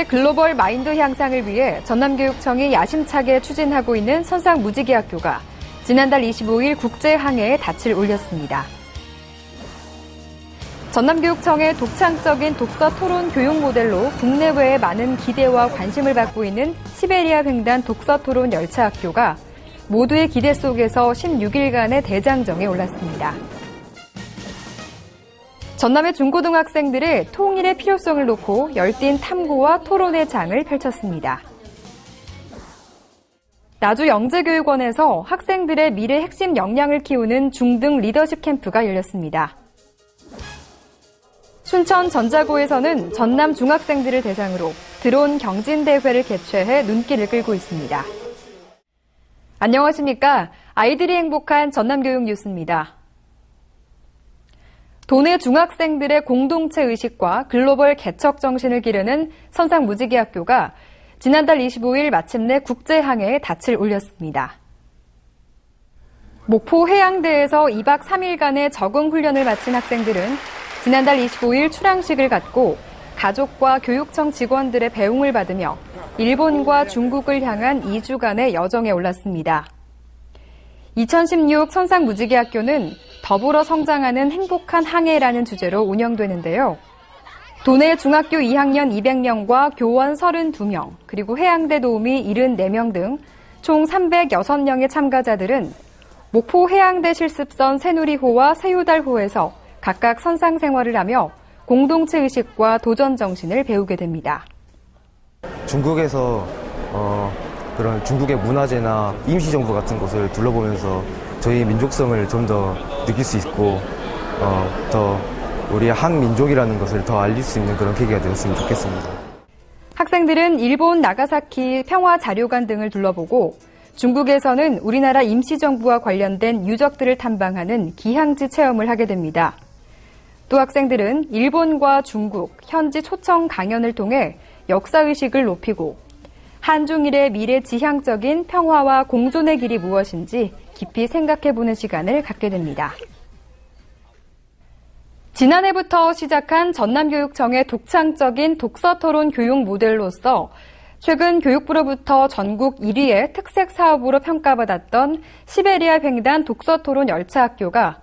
학생들의 글로벌 마인드 향상을 위해 전남교육청이 야심차게 추진하고 있는 선상무지개학교가 지난달 25일 국제항해에 닻을 올렸습니다. 전남교육청의 독창적인 독서 토론 교육 모델로 국내외에 많은 기대와 관심을 받고 있는 시베리아 횡단 독서 토론 열차학교가 모두의 기대 속에서 16일간의 대장정에 올랐습니다. 전남의 중고등학생들의 통일의 필요성을 놓고 열띤 탐구와 토론의 장을 펼쳤습니다. 나주영재교육원에서 학생들의 미래 핵심 역량을 키우는 중등 리더십 캠프가 열렸습니다. 순천 전자고에서는 전남 중학생들을 대상으로 드론 경진대회를 개최해 눈길을 끌고 있습니다. 안녕하십니까? 아이들이 행복한 전남교육 뉴스입니다. 도내 중학생들의 공동체 의식과 글로벌 개척 정신을 기르는 선상무지개학교가 지난달 25일 마침내 국제항해에 닻을 올렸습니다. 목포 해양대에서 2박 3일간의 적응 훈련을 마친 학생들은 지난달 25일 출항식을 갖고 가족과 교육청 직원들의 배웅을 받으며 일본과 중국을 향한 2주간의 여정에 올랐습니다. 2016 선상무지개학교는 더불어 성장하는 행복한 항해라는 주제로 운영되는데요. 도내 중학교 2학년 200명과 교원 32명, 그리고 해양대 도우미 74명 등 총 306명의 참가자들은 목포 해양대 실습선 새누리호와 새우달호에서 각각 선상 생활을 하며 공동체 의식과 도전 정신을 배우게 됩니다. 중국에서 그런 중국의 문화재나 임시정부 같은 곳을 둘러보면서 저희 민족성을 좀 더 느낄 수 있고 더 우리 한민족이라는 것을 더 알릴 수 있는 그런 계기가 되었으면 좋겠습니다. 학생들은 일본 나가사키 평화자료관 등을 둘러보고 중국에서는 우리나라 임시정부와 관련된 유적들을 탐방하는 기항지 체험을 하게 됩니다. 또 학생들은 일본과 중국, 현지 초청 강연을 통해 역사의식을 높이고 한중일의 미래 지향적인 평화와 공존의 길이 무엇인지 깊이 생각해보는 시간을 갖게 됩니다. 지난해부터 시작한 전남교육청의 독창적인 독서토론 교육 모델로서 최근 교육부로부터 전국 1위의 특색 사업으로 평가받았던 시베리아 횡단 독서토론 열차학교가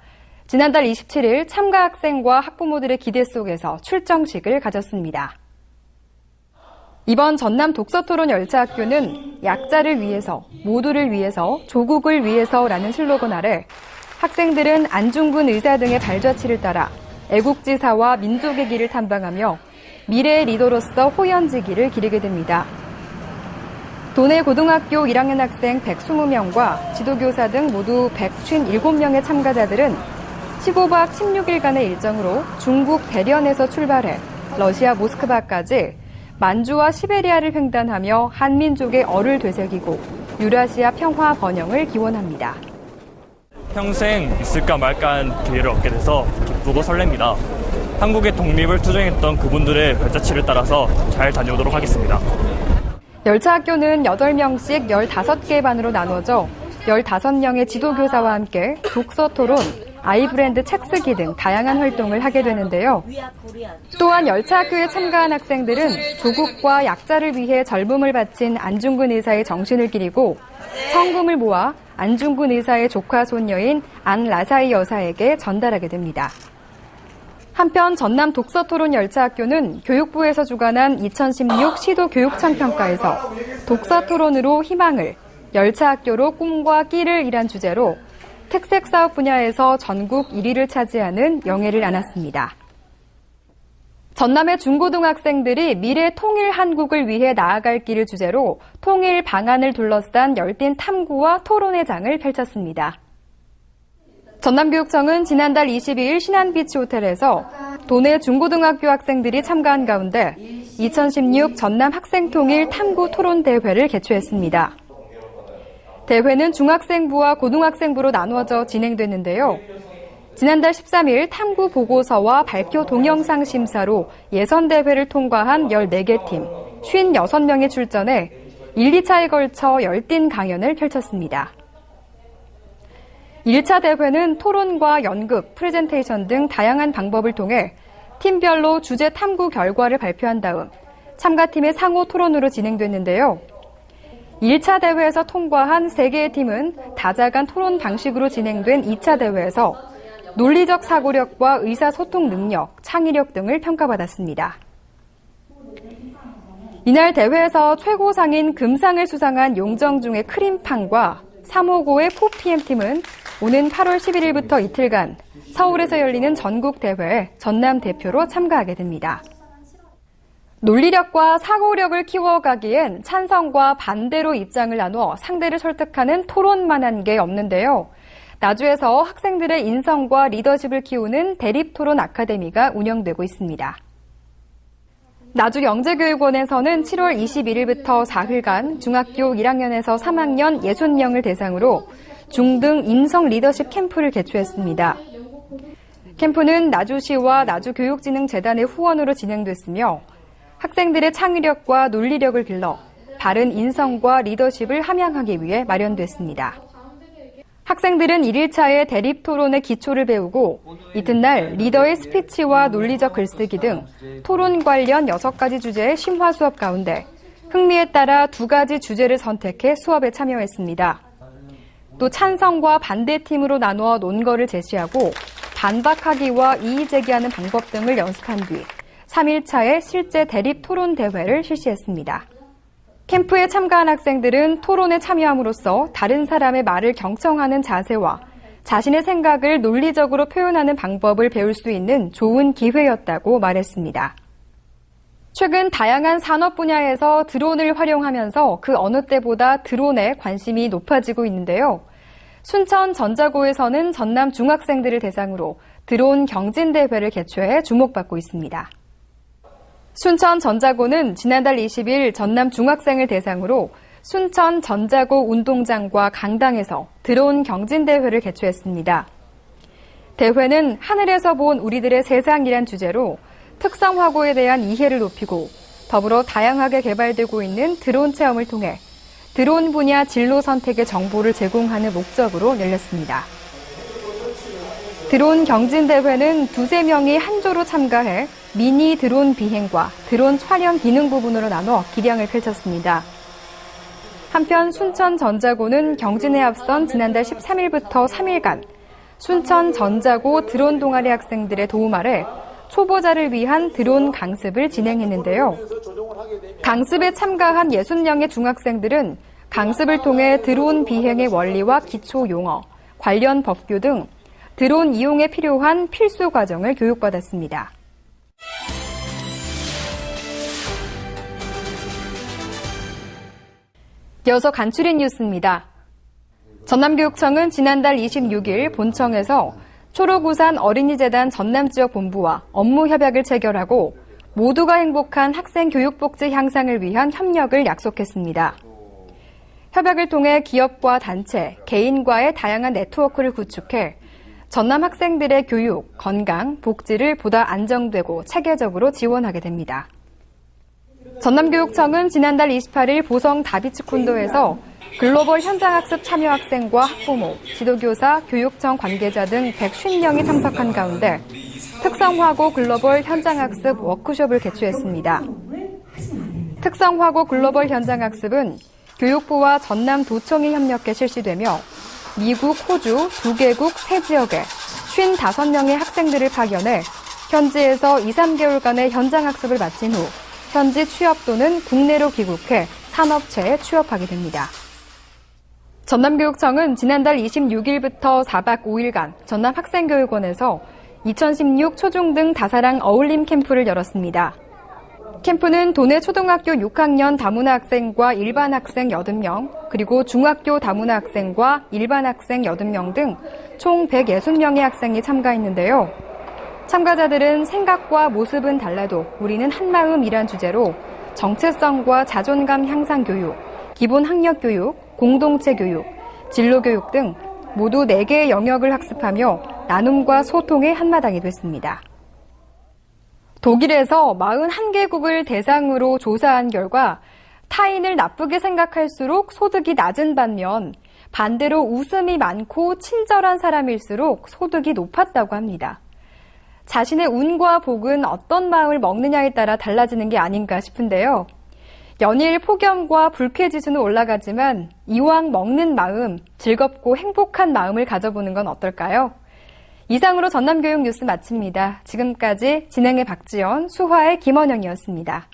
지난달 27일 참가 학생과 학부모들의 기대 속에서 출정식을 가졌습니다. 이번 전남 독서토론 열차학교는 약자를 위해서, 모두를 위해서, 조국을 위해서라는 슬로건 아래 학생들은 안중근 의사 등의 발자취를 따라 애국지사와 민족의 길을 탐방하며 미래의 리더로서 호연지기를 기리게 됩니다. 도내 고등학교 1학년 학생 120명과 지도교사 등 모두 157명의 참가자들은 15박 16일간의 일정으로 중국 대련에서 출발해 러시아 모스크바까지 만주와 시베리아를 횡단하며 한민족의 얼을 되새기고 유라시아 평화 번영을 기원합니다. 평생 있을까 말까한 기회를 얻게 돼서 기쁘고 설렙니다. 한국의 독립을 투쟁했던 그분들의 발자취를 따라서 잘 다녀오도록 하겠습니다. 열차학교는 8명씩 15개 반으로 나눠져 15명의 지도교사와 함께 독서 토론, 아이브랜드 책 쓰기 등 다양한 활동을 하게 되는데요. 또한 열차학교에 참가한 학생들은 조국과 약자를 위해 젊음을 바친 안중근 의사의 정신을 기리고 성금을 모아 안중근 의사의 조카 손녀인 안 라사이 여사에게 전달하게 됩니다. 한편 전남 독서토론 열차학교는 교육부에서 주관한 2016 시도교육청평가에서 독서토론으로 희망을, 열차학교로 꿈과 끼를 이란 주제로 특색 사업 분야에서 전국 1위를 차지하는 영예를 안았습니다. 전남의 중고등학생들이 미래 통일 한국을 위해 나아갈 길을 주제로 통일 방안을 둘러싼 열띤 탐구와 토론의 장을 펼쳤습니다. 전남교육청은 지난달 22일 신안비치 호텔에서 도내 중고등학교 학생들이 참가한 가운데 2016 전남 학생통일 탐구 토론 대회를 개최했습니다. 대회는 중학생부와 고등학생부로 나누어져 진행됐는데요. 지난달 13일 탐구 보고서와 발표 동영상 심사로 예선대회를 통과한 14개 팀, 56명이 출전해 1, 2차에 걸쳐 열띤 강연을 펼쳤습니다. 1차 대회는 토론과 연극, 프레젠테이션 등 다양한 방법을 통해 팀별로 주제 탐구 결과를 발표한 다음 참가팀의 상호 토론으로 진행됐는데요. 1차 대회에서 통과한 3개의 팀은 다자간 토론 방식으로 진행된 2차 대회에서 논리적 사고력과 의사소통 능력, 창의력 등을 평가받았습니다. 이날 대회에서 최고상인 금상을 수상한 용정중의 크림빵과 359의 4PM팀은 오는 8월 11일부터 이틀간 서울에서 열리는 전국대회에 전남 대표로 참가하게 됩니다. 논리력과 사고력을 키워가기엔 찬성과 반대로 입장을 나누어 상대를 설득하는 토론만 한 게 없는데요. 나주에서 학생들의 인성과 리더십을 키우는 대립토론 아카데미가 운영되고 있습니다. 나주영재교육원에서는 7월 21일부터 4일간 중학교 1학년에서 3학년 60명을 대상으로 중등 인성 리더십 캠프를 개최했습니다. 캠프는 나주시와 나주교육진흥재단의 후원으로 진행됐으며 학생들의 창의력과 논리력을 길러 바른 인성과 리더십을 함양하기 위해 마련됐습니다. 학생들은 1일차에 대립토론의 기초를 배우고 이튿날 리더의 스피치와 논리적 글쓰기 등 토론 관련 6가지 주제의 심화 수업 가운데 흥미에 따라 2가지 주제를 선택해 수업에 참여했습니다. 또 찬성과 반대팀으로 나누어 논거를 제시하고 반박하기와 이의 제기하는 방법 등을 연습한 뒤 3일차에 실제 대립 토론 대회를 실시했습니다. 캠프에 참가한 학생들은 토론에 참여함으로써 다른 사람의 말을 경청하는 자세와 자신의 생각을 논리적으로 표현하는 방법을 배울 수 있는 좋은 기회였다고 말했습니다. 최근 다양한 산업 분야에서 드론을 활용하면서 그 어느 때보다 드론에 관심이 높아지고 있는데요. 순천 전자고에서는 전남 중학생들을 대상으로 드론 경진대회를 개최해 주목받고 있습니다. 순천 전자고는 지난달 20일 전남 중학생을 대상으로 순천 전자고 운동장과 강당에서 드론 경진대회를 개최했습니다. 대회는 하늘에서 본 우리들의 세상이란 주제로 특성화고에 대한 이해를 높이고 더불어 다양하게 개발되고 있는 드론 체험을 통해 드론 분야 진로 선택의 정보를 제공하는 목적으로 열렸습니다. 드론 경진대회는 2-3명이 한 조로 참가해 미니 드론 비행과 드론 촬영 기능 부분으로 나눠 기량을 펼쳤습니다. 한편 순천 전자고는 경진에 앞선 지난달 13일부터 3일간 순천 전자고 드론 동아리 학생들의 도움 아래 초보자를 위한 드론 강습을 진행했는데요. 강습에 참가한 60명의 중학생들은 강습을 통해 드론 비행의 원리와 기초 용어, 관련 법규 등 드론 이용에 필요한 필수 과정을 교육받았습니다. 이어서 간추린 뉴스입니다. 전남교육청은 지난달 26일 본청에서 초록우산 어린이재단 전남지역본부와 업무 협약을 체결하고 모두가 행복한 학생 교육복지 향상을 위한 협력을 약속했습니다. 협약을 통해 기업과 단체, 개인과의 다양한 네트워크를 구축해 전남 학생들의 교육, 건강, 복지를 보다 안정되고 체계적으로 지원하게 됩니다. 전남교육청은 지난달 28일 보성 다비치콘도에서 글로벌 현장학습 참여 학생과 학부모, 지도교사, 교육청 관계자 등 150명이 참석한 가운데 특성화고 글로벌 현장학습 워크숍을 개최했습니다. 특성화고 글로벌 현장학습은 교육부와 전남도청이 협력해 실시되며 미국, 호주, 2개국, 3지역에 55명의 학생들을 파견해 현지에서 2-3개월간의 현장학습을 마친 후 현지 취업 또는 국내로 귀국해 산업체에 취업하게 됩니다. 전남교육청은 지난달 26일부터 4박 5일간 전남학생교육원에서 2016 초중등 다사랑 어울림 캠프를 열었습니다. 캠프는 도내 초등학교 6학년 다문화 학생과 일반 학생 80명, 그리고 중학교 다문화 학생과 일반 학생 80명 등 총 160명의 학생이 참가했는데요. 참가자들은 생각과 모습은 달라도 우리는 한마음이란 주제로 정체성과 자존감 향상 교육, 기본 학력 교육, 공동체 교육, 진로 교육 등 모두 4개의 영역을 학습하며 나눔과 소통의 한마당이 됐습니다. 독일에서 41개국을 대상으로 조사한 결과 타인을 나쁘게 생각할수록 소득이 낮은 반면 반대로 웃음이 많고 친절한 사람일수록 소득이 높았다고 합니다. 자신의 운과 복은 어떤 마음을 먹느냐에 따라 달라지는 게 아닌가 싶은데요. 연일 폭염과 불쾌지수는 올라가지만 이왕 먹는 마음, 즐겁고 행복한 마음을 가져보는 건 어떨까요? 이상으로 전남교육 뉴스 마칩니다. 지금까지 진행의 박지연, 수화의 김원영이었습니다.